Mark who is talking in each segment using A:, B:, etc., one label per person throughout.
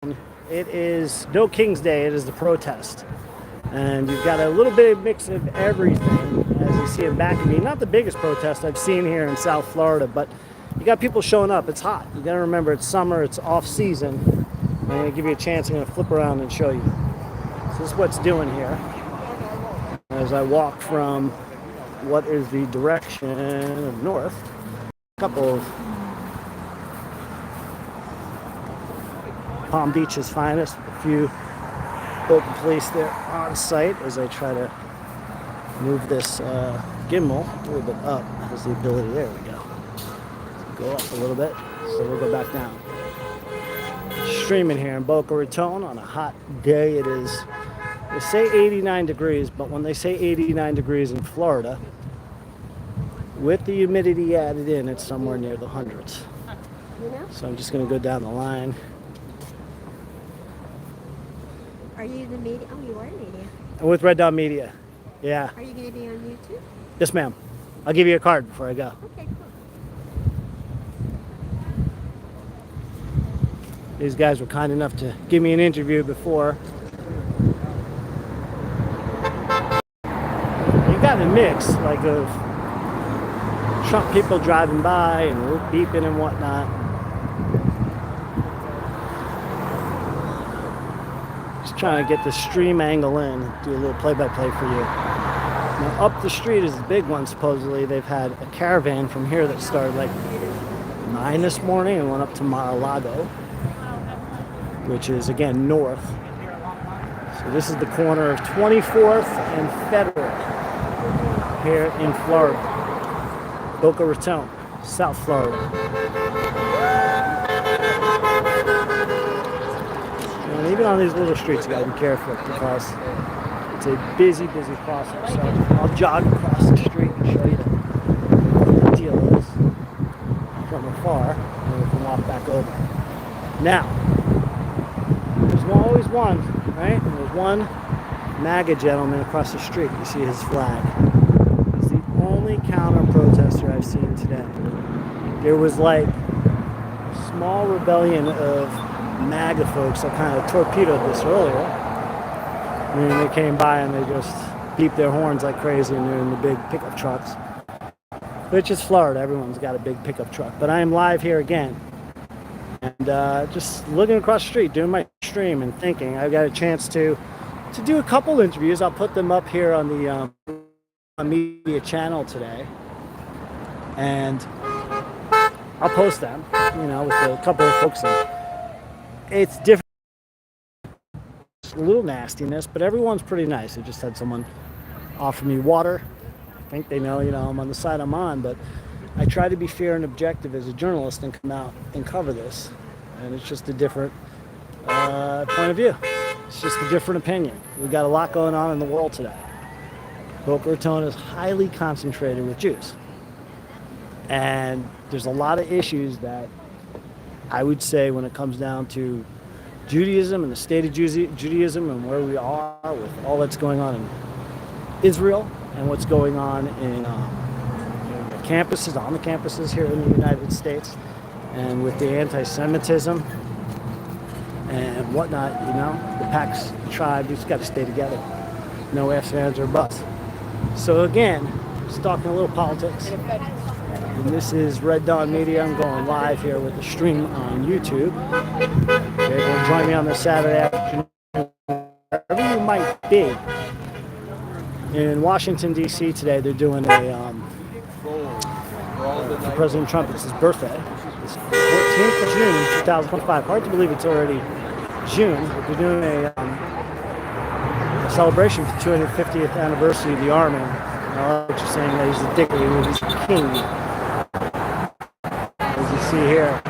A: It is no King's Day, it is the protest. And you've got a little bit of mix of everything, as you see in back of me. Not the biggest protest I've seen here in South Florida, but you got people showing up. It's hot. You gotta remember it's summer, it's off season. I'm gonna give you a chance, I'm gonna flip around and show you. So this is what's doing here. As I walk from what is the direction of north, a couple of Palm Beach's finest, a few local police there on site as I try to move this gimbal a little bit up. Has the ability, there we go. Go up a little bit, so we'll go back down. Streaming here in Boca Raton on a hot day. It is, they say 89 degrees, but when they say 89 degrees in Florida, with the humidity added in, it's somewhere near the hundreds. So I'm just going to go down the line.
B: Are you the media? Oh, you are media.
A: I'm with RedDawn Media. Yeah.
B: Are you going to be on YouTube?
A: Yes, ma'am. I'll give you a card before I go.
B: Okay, cool.
A: These guys were kind enough to give me an interview before. You got a mix, like, of Trump people driving by and beeping and whatnot. Just trying to get the stream angle in, do a little play-by-play for you. Now, up the street is the big one, supposedly. They've had a caravan from here that started like 9 this morning and went up to Mar-a-Lago, which is, again, north. So this is the corner of 24th and Federal here in Florida. Boca Raton, South Florida. And even on these little streets, you gotta be careful because it's a busy, busy crossing. So I'll jog across the street and show you what the deal is from afar, and we can walk back over. Now, there's always one, right? There's one MAGA gentleman across the street. You see his flag. He's the only counter-protester I've seen today. There was like a small rebellion of MAGA folks that kind of torpedoed this earlier. I mean, they came by and they just beeped their horns like crazy, and they're in the big pickup trucks. Which is Florida. Everyone's got a big pickup truck. But I am live here again. And just looking across the street, doing my stream and thinking. I've got a chance to do a couple interviews. I'll put them up here on the media channel today. And I'll post them, you know, with a couple of folks in. It's different. It's a little nastiness, but everyone's pretty nice. I just had someone offer me water. I think they know, you know, I'm on the side I'm on, but I try to be fair and objective as a journalist and come out and cover this. And it's just a different point of view. It's just a different opinion. We've got a lot going on in the world today. Boca Raton is highly concentrated with Jews. And there's a lot of issues that I would say when it comes down to Judaism and the state of Judaism and where we are with all that's going on in Israel and what's going on in the campuses, on the campuses here in the United States, and with the anti-Semitism and whatnot, you know, the Pax tribe, you've got to stay together. No ifs, ands, or buts. So again, just talking a little politics. And this is RedDawn Media. I'm going live here with the stream on YouTube. Okay, going to join me on this Saturday afternoon, wherever you might be. In Washington, D.C. today, they're doing a, for President Trump, it's his birthday. It's 14th of June, 2025. Hard to believe it's already June, but they're doing a celebration for the 250th anniversary of the Army. And I like what you're saying, that he's a dictator, he's a king. As you see here.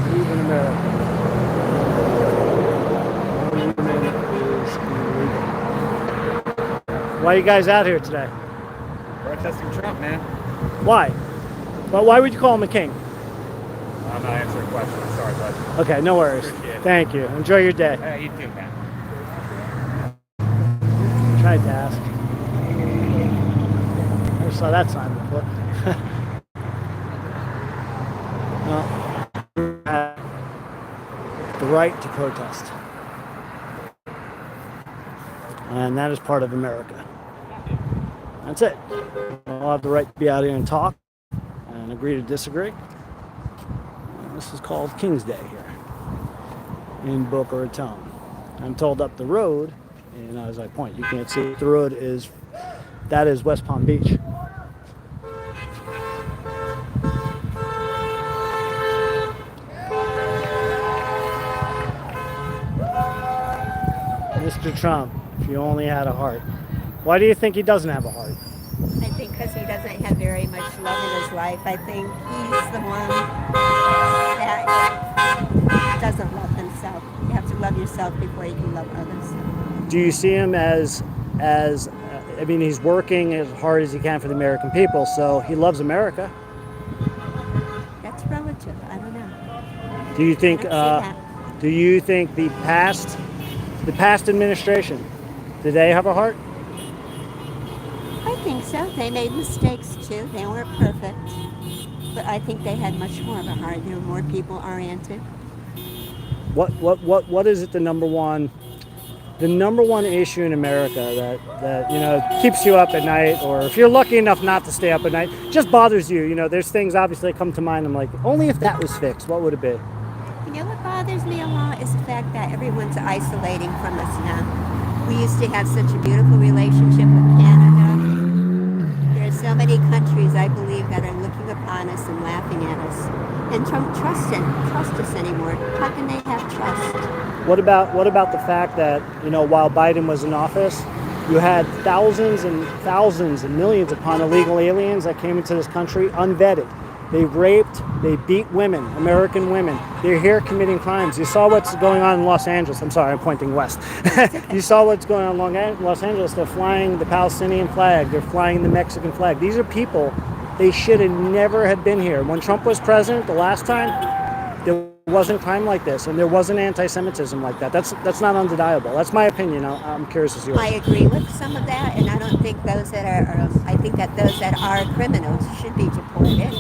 A: Even America. Women is illegal. Why are you guys out here today?
C: Protesting Trump, man.
A: Why? Well, why would you call him a king?
C: I'm not answering questions. Sorry, bud.
A: Okay, no worries. Thank you. Enjoy your day.
C: Hey, you too, man.
A: Tried to ask. saw that sign before. Well, the right to protest. And that is part of America. That's it. We'll have the right to be out here and talk and agree to disagree. And this is called King's Day here in Boca Raton. I'm told up the road, and as I point, you can't see the road that is West Palm Beach. Mr. Trump, if you only had a heart. Why do you think he doesn't have a heart?
B: I think because he doesn't have very much love in his life. I think he's the one that doesn't love himself. You have to love yourself before you can love others.
A: Do you see him as I mean, he's working as hard as he can for the American people, so he loves America.
B: That's relative. I don't know.
A: Do you think
B: I don't see
A: do you think the past administration, did they have a heart?
B: I think so. They made mistakes too. They weren't perfect. But I think they had much more of a heart. They were more people oriented.
A: What is it the number one issue in America that keeps you up at night, or if you're lucky enough not to stay up at night, just bothers you? There's things obviously that come to mind. I'm like, only if that was fixed, what would it be?
B: You know what bothers me a lot is the fact that everyone's isolating from us now. We used to have such a beautiful relationship with Canada. There are so many countries, I believe, that are looking upon us and laughing at us and don't trust us anymore. How can they have trust?
A: What about the fact that, while Biden was in office, you had thousands and millions upon illegal aliens that came into this country unvetted. They raped, they beat women, American women. They're here committing crimes. You saw what's going on in Los Angeles. I'm sorry, I'm pointing west. You saw what's going on in Los Angeles. They're flying the Palestinian flag. They're flying the Mexican flag. These are people, they should have never have been here. When Trump was president the last time, there wasn't crime like this, and there wasn't anti-Semitism like that. That's not undeniable. That's my opinion. I'm curious as yours.
B: I agree with some of that, and I don't think those that are, I think that those that are criminals should be deported.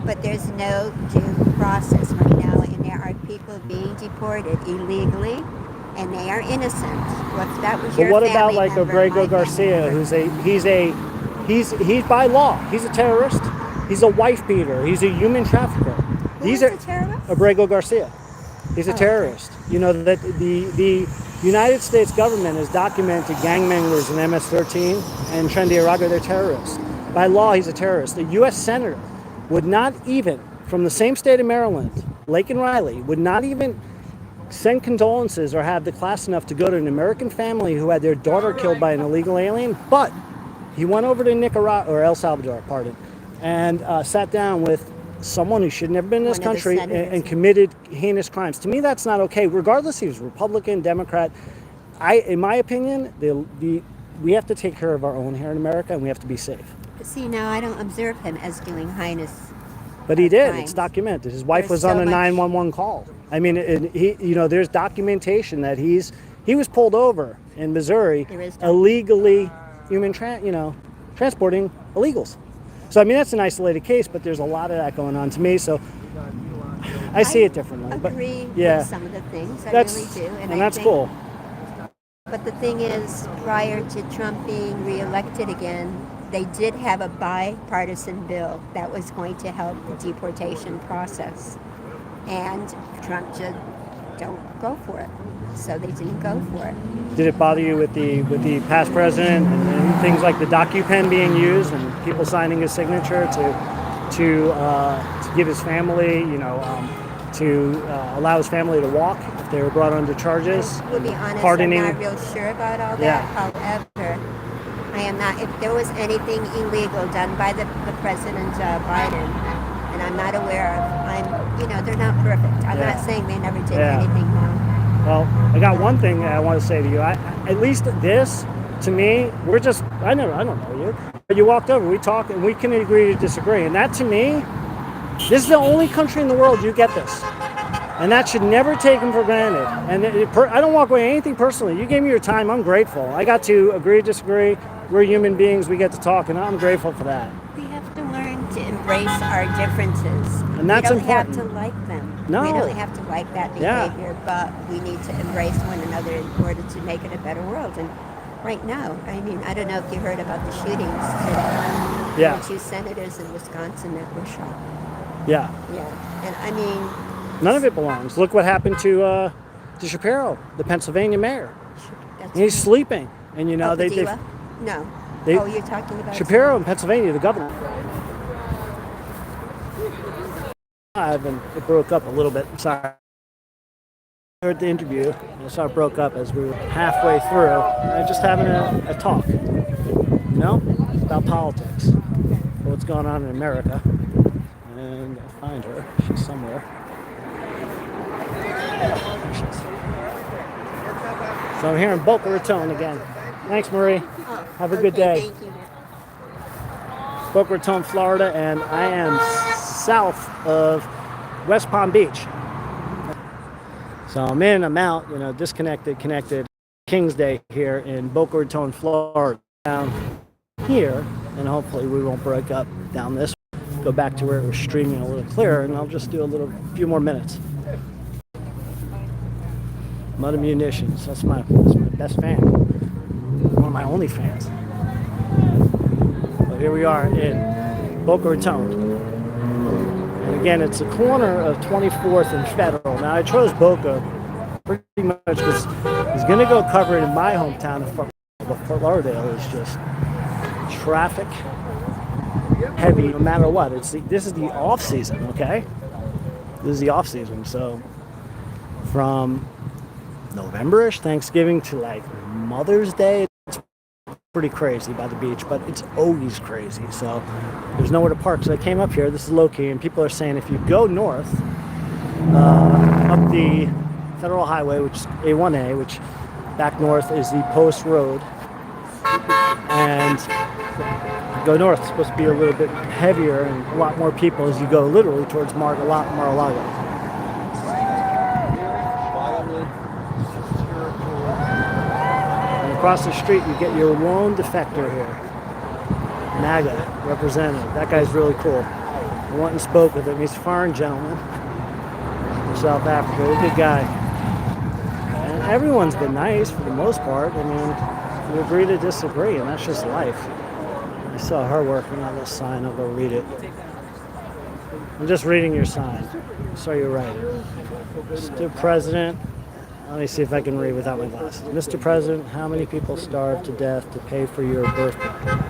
B: But there's no due process right now, and there are people being deported illegally, and they are innocent. That was your
A: But what about
B: family
A: like
B: member,
A: Abrego
B: my
A: Garcia,
B: family
A: who's he's by law, he's a terrorist, he's a wife beater, he's a human trafficker.
B: Who is a terrorist?
A: Abrego Garcia. He's a terrorist. That the United States government has documented gang members in MS-13 and Trendy Arago, they're terrorists. By law, he's a terrorist. The U.S. Senator would not even, from the same state of Maryland, Lake and Riley, would not even send condolences or have the class enough to go to an American family who had their daughter killed by an illegal alien, but he went over to Nicaragua, or El Salvador, pardon, and sat down with someone who should never been in this country and committed heinous crimes. To me, that's not okay, regardless if he was Republican, Democrat. In my opinion, we have to take care of our own here in America, and we have to be safe.
B: See, now I don't observe him as doing heinous.
A: But he did.
B: crimes.
A: It's documented. His wife
B: There's
A: was
B: so
A: on a
B: much-
A: 911 call. I mean, there's documentation that he was pulled over in Missouri
B: There is
A: illegally transporting illegals. So I mean, that's an isolated case, but there's a lot of that going on to me. So I see it differently.
B: Agree
A: But yeah,
B: with some of the things. I
A: that's
B: really do,
A: and
B: I
A: that's
B: think,
A: cool.
B: But the thing is, prior to Trump being reelected again, they did have a bipartisan bill that was going to help the deportation process, and Trump just don't go for it. So they didn't go for it.
A: Did it bother you with the past president and things like the DocuPen being used and people signing his signature to give his family, to allow his family to walk if they were brought under charges?
B: I will be honest,
A: pardoning.
B: I'm not real sure about all that.
A: Yeah.
B: However, I am not. If there was anything illegal done by the President Biden, and I'm not aware of, they're not perfect. I'm
A: Yeah.
B: not saying they never did
A: Yeah.
B: anything wrong.
A: Well, I got one thing I want to say to you. At least this, to me, I don't know you, but you walked over, we talked, and we can agree to disagree. And that, to me, this is the only country in the world you get this. And that should never take them for granted. And I don't walk away anything personally. You gave me your time. I'm grateful. I got to agree to disagree. We're human beings. We get to talk, and I'm grateful for that.
B: embrace our differences.
A: And that's
B: we don't
A: important.
B: have to like them.
A: No.
B: We don't have to like that
A: Yeah.
B: behavior, but we need to embrace one another in order to make it a better world. And right now, I mean, I don't know if you heard about the shootings today.
A: Yeah.
B: The 2 senators in Wisconsin that were shot.
A: Yeah.
B: Yeah. And I mean,
A: None of it belongs. Look what happened to Shapiro, the Pennsylvania mayor.
B: that's
A: He's sleeping. And you know, they
B: Padilla? No.
A: they-
B: Oh, you're talking about
A: Shapiro in Pennsylvania, the governor. It broke up a little bit. Sorry. I heard the interview. I saw it broke up as we were halfway through. And just having a talk. You know? About politics. What's going on in America. And I'll find her. She's somewhere. There she is. So I'm here in Boca Raton again. Thanks, Marie.
B: Oh,
A: Have a good day.
B: Thank you.
A: Boca Raton, Florida, and I am south of West Palm Beach. So I'm in, I'm out, you know, disconnected, connected. King's Day here in Boca Raton, Florida. Down here, and hopefully we won't break up down this. Go back to where it was streaming a little clearer, and I'll just do a few more minutes. Mud and Munitions, that's my best fan. One of my only fans. But here we are in Boca Raton. And again, it's the corner of 24th and Federal. Now, I chose Boca pretty much because I was going to go cover it in my hometown of Fort Lauderdale. But Fort Lauderdale is just traffic heavy no matter what. This is the off season, okay? This is the off season. So from November-ish, Thanksgiving to like Mother's Day, it's pretty crazy by the beach, but it's always crazy. So there's nowhere to park. So I came up here. This is low-key, and people are saying if you go north up the Federal Highway, which is A1A, which back north is the Post Road, and go north, it's supposed to be a little bit heavier and a lot more people as you go literally towards Mar-a-Lago. And across the street, you get your lone defector here. MAGA representative. That guy's really cool. I went and spoke with him. He's a foreign gentleman from South Africa. He's a good guy. And everyone's been nice for the most part. I mean, you agree to disagree, and that's just life. I saw her working on this sign. I'll go read it. I'm just reading your sign. So you're right. Mr. President, let me see if I can read without my glasses. Mr. President, how many people starved to death to pay for your birthday?